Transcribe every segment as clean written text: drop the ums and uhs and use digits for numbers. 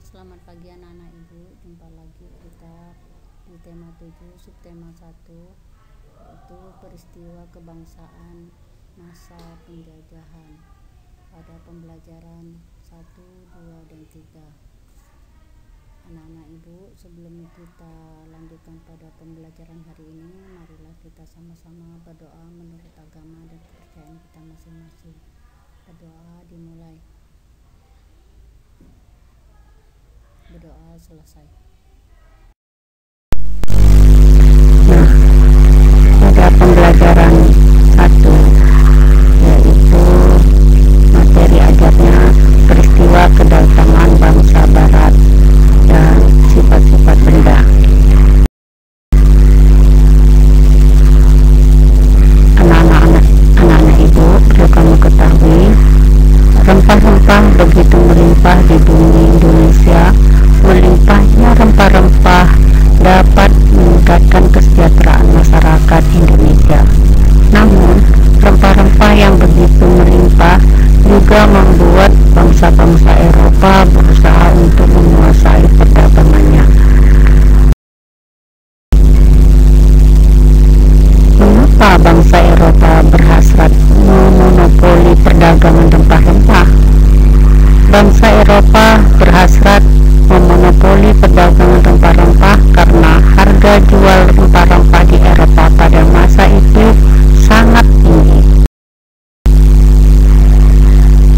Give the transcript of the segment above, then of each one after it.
Selamat pagi anak-anak ibu, jumpa lagi kita di tema 7 subtema 1, yaitu peristiwa kebangsaan masa penjajahan pada pembelajaran 1, 2, dan 3. Anak-anak ibu, sebelum kita lanjutkan pada pembelajaran hari ini, marilah kita sama-sama berdoa menurut agama dan kepercayaan kita masing-masing. Berdoa dimulai. Berdoa selesai. Pada pembelajaran 1, yaitu materi ajarnya peristiwa kedatangan bangsa barat dan sifat-sifat benda. Anak-anak ibu, perlu kamu ketahui, rempah-rempah begitu melimpah di bumi Indonesia. Melimpahnya rempah-rempah dapat meningkatkan kesejahteraan masyarakat Indonesia. Namun, rempah-rempah yang begitu melimpah juga membuat bangsa-bangsa Eropa berusaha untuk menguasai perdagangannya. Mengapa bangsa Eropa berhasrat memonopoli perdagangan rempah-rempah? Bangsa Eropa berhasrat memonopoli perdagangan rempah-rempah karena harga jual rempah-rempah di Eropa pada masa itu sangat tinggi.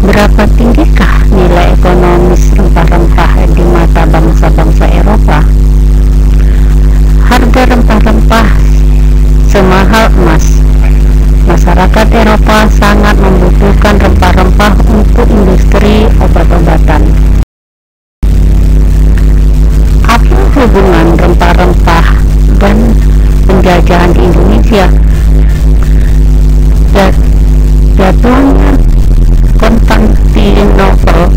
Berapa tinggikah nilai ekonomis rempah-rempah di mata bangsa-bangsa Eropa? Harga rempah-rempah semahal emas. Masyarakat Eropa sangat membutuhkan rempah-rempah untuk industri obat-obatan. Apa hubungan rempah-rempah dan penjajahan di Indonesia? Jatuhnya Konstantinopel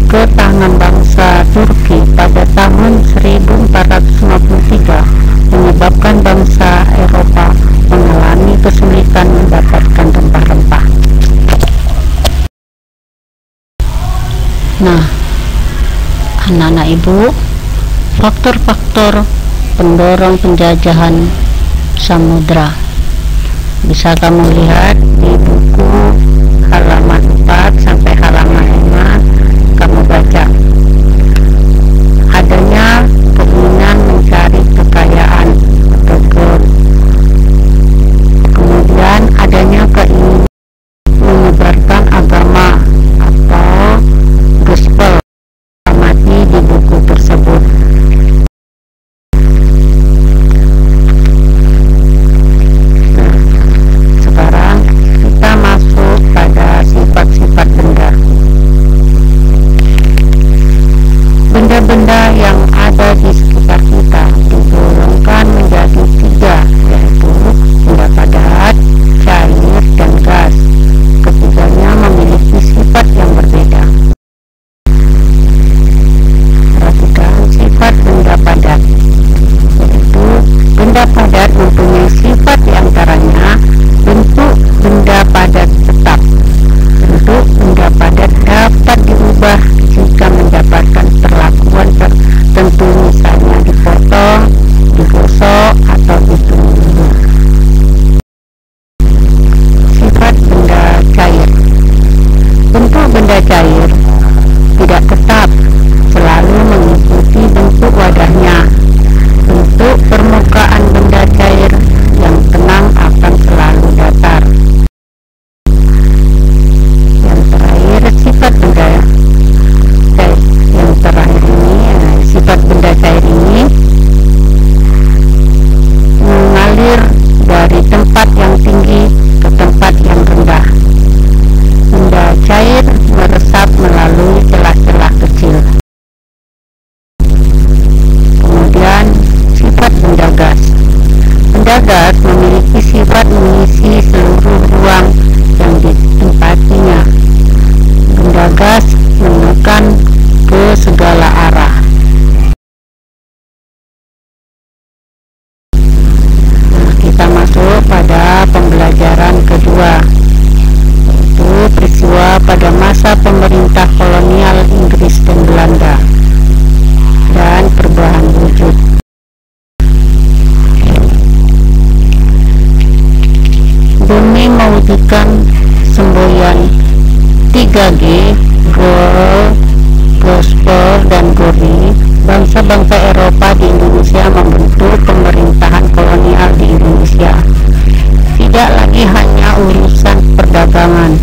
ke tangan bangsa Turki pada tahun 1453 menyebabkan bangsa Eropa mengalami kesulitan mendapatkan rempah-rempah. Nah, anak-anak ibu, faktor-faktor pendorong penjajahan samudra bisa kamu lihat di buku halaman 4 sampai halaman 5. Kamu baca adanya keinginan mencari kekayaan atau kemudian adanya keinginan menyebarkan agama atau gospel amati di buku tersebut. Nah, sekarang kita masuk pada sifat-sifat benda. Benda-benda yang ada di sekitar kita digolongkan menjadi 3, yaitu benda padat, cair, dan gas. Ketiganya memiliki sifat yang berbeda. Perhatikan sifat benda padat, yaitu benda padat mempunyai sifat diantaranya bentuk benda padat tetap. Bentuk benda padat dapat diubah jika mendapatkan perlakuan tertentu, misalnya dipotong, digosok, atau ditumbuh. Sifat benda cair. Bentuk benda cair tidak tetap, selalu mengikuti bentuk wadahnya. Bentuk permukaan benda cair yang tenang akan selalu datar. Yang terakhir, sifat benda cair. Yang terakhir ini, sifat benda cair ini mengalir dari tempat yang tinggi ke tempat yang rendah. Benda cair meresap melalui celah-celah kecil. Kemudian sifat benda gas. Benda gas memiliki sifat mengisi seluruh ruang yang ditempatinya. Benda gas menekan ke segala arah. Nah, kita masuk pada pembelajaran kedua, yaitu peristiwa pada masa pemerintah kolonial Inggris dan Belanda. 3G, Gaul, Gospel, dan Gori, bangsa-bangsa Eropa di Indonesia membentuk pemerintahan kolonial di Indonesia. Tidak lagi hanya urusan perdagangan.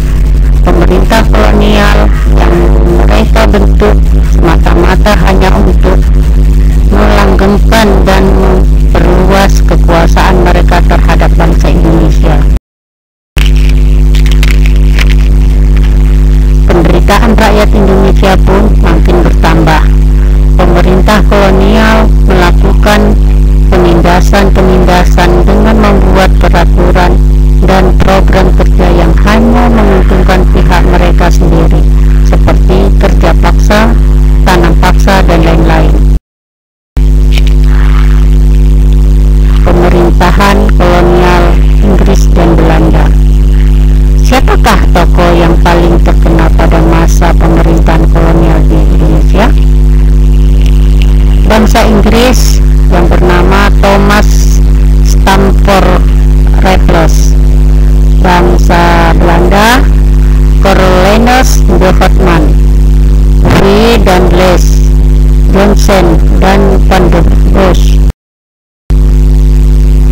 Pemerintah kolonial yang mereka bentuk semata-mata hanya untuk melanggengkan dan memperluas kekuasaan mereka terhadap bangsa Indonesia. Penderitaan rakyat Indonesia pun makin bertambah. Pemerintah kolonial melakukan penindasan dengan membuat peraturan dan program kerja yang hanya menguntungkan pihak mereka sendiri, seperti kerja paksa, tanam paksa, dan lain-lain. Pemerintahan kolonial Inggris dan Belanda. Siapakah tokoh yang paling terkenal pada masa pemerintahan kolonial di Indonesia? Bangsa Inggris yang bernama Thomas Stamford Raffles, bangsa Belanda Cornelis de Houtman, V. Douglas, Johnson, dan Van der Goes.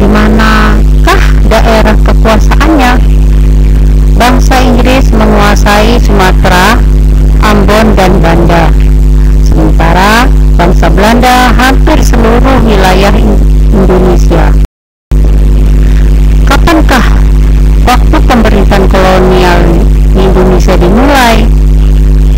Di manakah daerah kekuasaannya? Bangsa Inggris menguasai Sumatera, Ambon, dan Banda, sementara bangsa Belanda hampir seluruh wilayah Indonesia. Kapankah waktu pemerintahan kolonial di Indonesia dimulai?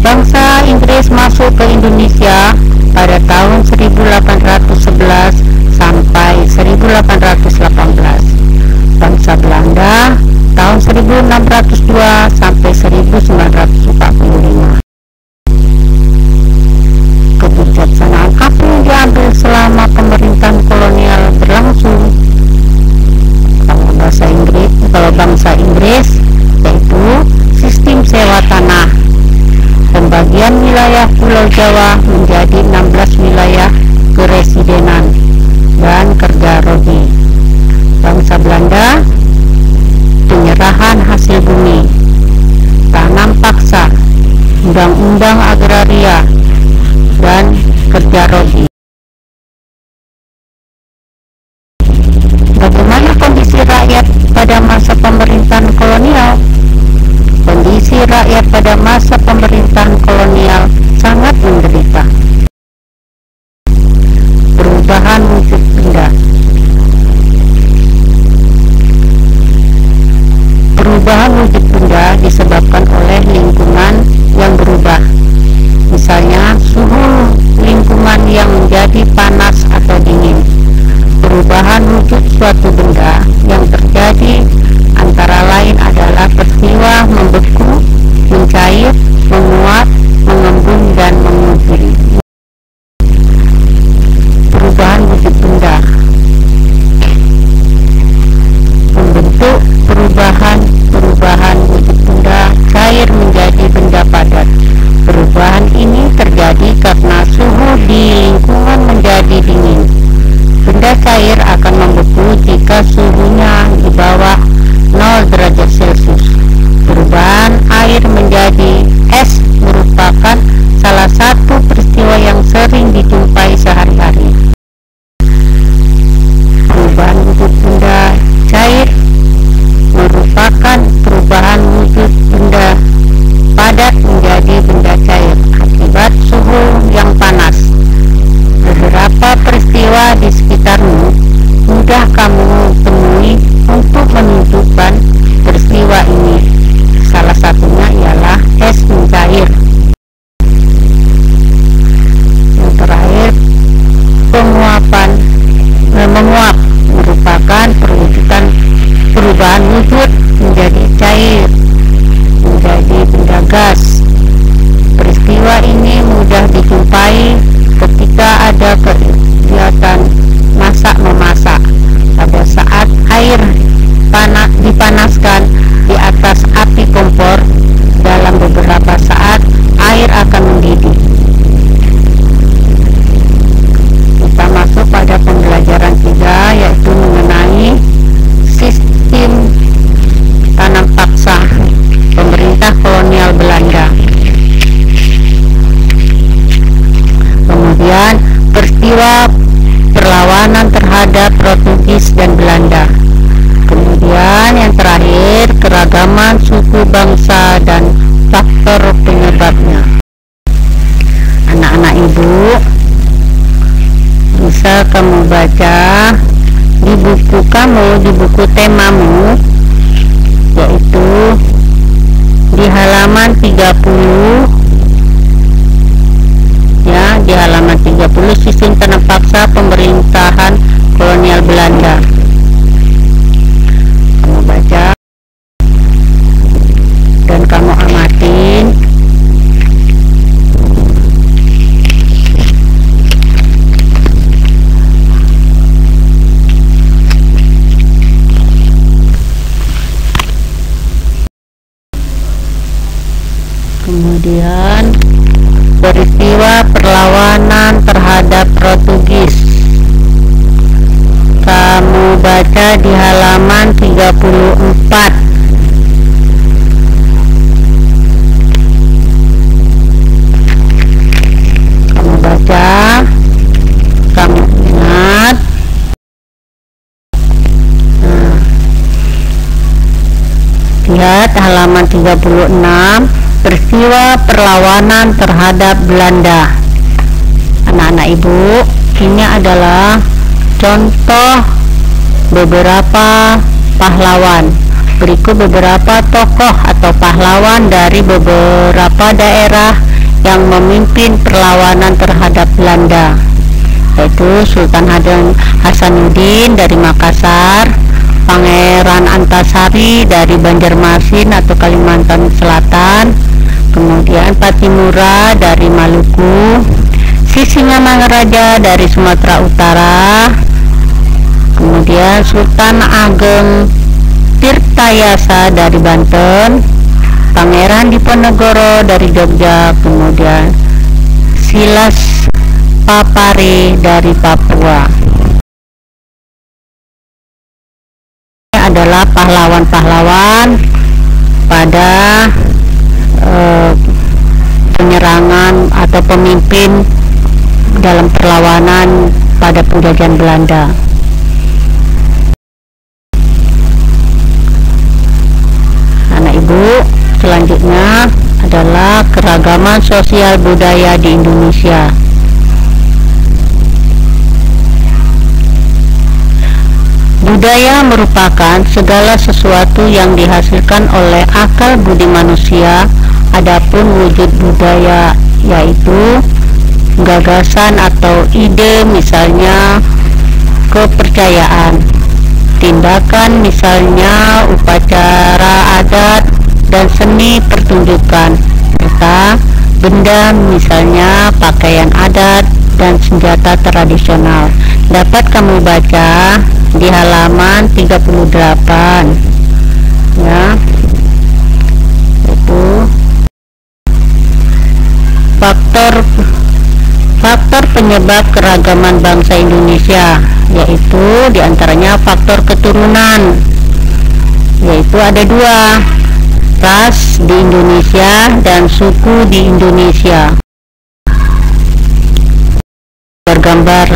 Bangsa Inggris masuk ke Indonesia pada tahun 1811 sampai 1818. Bangsa Belanda tahun 1602 sampai 1945. Kebijaksanaan apa yang diambil selama pemerintahan kolonial berlangsung? Kalau bangsa Inggris yaitu sistem sewa tanah, pembagian wilayah Pulau Jawa menjadi 16 wilayah keresidenan, dan kerja rogi. Bangsa Belanda penyerahan hasil bumi, tanam paksa, undang-undang agraria, dan kerja rogi. Bagaimana kondisi rakyat pada masa pemerintahan kolonial? Kondisi rakyat pada masa pemerintahan kolonial sangat menderita. Perubahan wujud benda. Perubahan wujud benda disebabkan oleh lingkungan yang berubah. Misalnya, suhu lingkungan yang menjadi panas atau dingin. Perubahan wujud suatu benda yang terjadi antara lain adalah peristiwa membeku, mencair, menguap, mengembung, dan mengumpul. Perubahan wujud benda membentuk perubahan wujud benda cair menjadi benda padat. Perubahan ini terjadi karena suhu di lingkungan menjadi dingin. Benda cair akan membeku jika kemudian peristiwa perlawanan terhadap Portugis dan Belanda, kemudian yang terakhir keragaman suku bangsa dan faktor penyebabnya. Anak-anak ibu, bisa kamu baca di buku kamu, di buku temamu, yaitu di halaman 30 ya, di halaman 30 sistem tanah paksa pemerintahan kolonial Belanda. Kamu baca dan kamu amatin. Kemudian peristiwa perlawanan terhadap Portugis, kamu baca di halaman 34. Kamu baca, kamu ingat. Lihat halaman 36, peristiwa perlawanan terhadap Belanda. Anak-anak ibu, ini adalah contoh beberapa pahlawan. Berikut beberapa tokoh atau pahlawan dari beberapa daerah yang memimpin perlawanan terhadap Belanda, yaitu Sultan Hasanuddin dari Makassar, Pangeran Antasari dari Banjarmasin atau Kalimantan Selatan, kemudian Patimura dari Maluku, Sisingamangaraja dari Sumatera Utara, kemudian Sultan Ageng Tirtayasa dari Banten, Pangeran Diponegoro dari Jogja, kemudian Silas Papare dari Papua. Adalah pahlawan-pahlawan pada penyerangan atau pemimpin dalam perlawanan pada penjajahan Belanda. Anak ibu, selanjutnya adalah keragaman sosial budaya di Indonesia. Budaya merupakan segala sesuatu yang dihasilkan oleh akal budi manusia. Adapun wujud budaya yaitu gagasan atau ide, misalnya kepercayaan, tindakan misalnya upacara adat dan seni pertunjukan, serta benda misalnya pakaian adat dan senjata tradisional. Dapat kamu baca di halaman 38 ya, itu faktor penyebab keragaman bangsa Indonesia, yaitu diantaranya faktor keturunan, yaitu ada 2, ras di Indonesia dan suku di Indonesia. Bergambar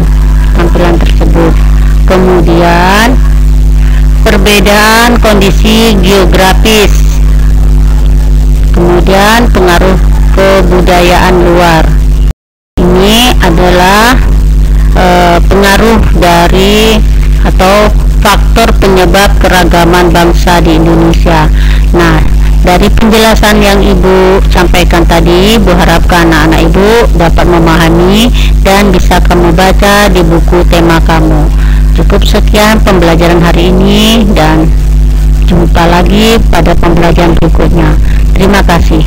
tampilan tersebut. Kemudian perbedaan kondisi geografis, kemudian pengaruh kebudayaan luar. Ini adalah pengaruh dari atau faktor penyebab keragaman bangsa di Indonesia. Nah, dari penjelasan yang Ibu sampaikan tadi, Ibu harapkan anak-anak Ibu dapat memahami dan bisa kamu baca di buku tema kamu. Cukup sekian pembelajaran hari ini dan jumpa lagi pada pembelajaran berikutnya. Terima kasih.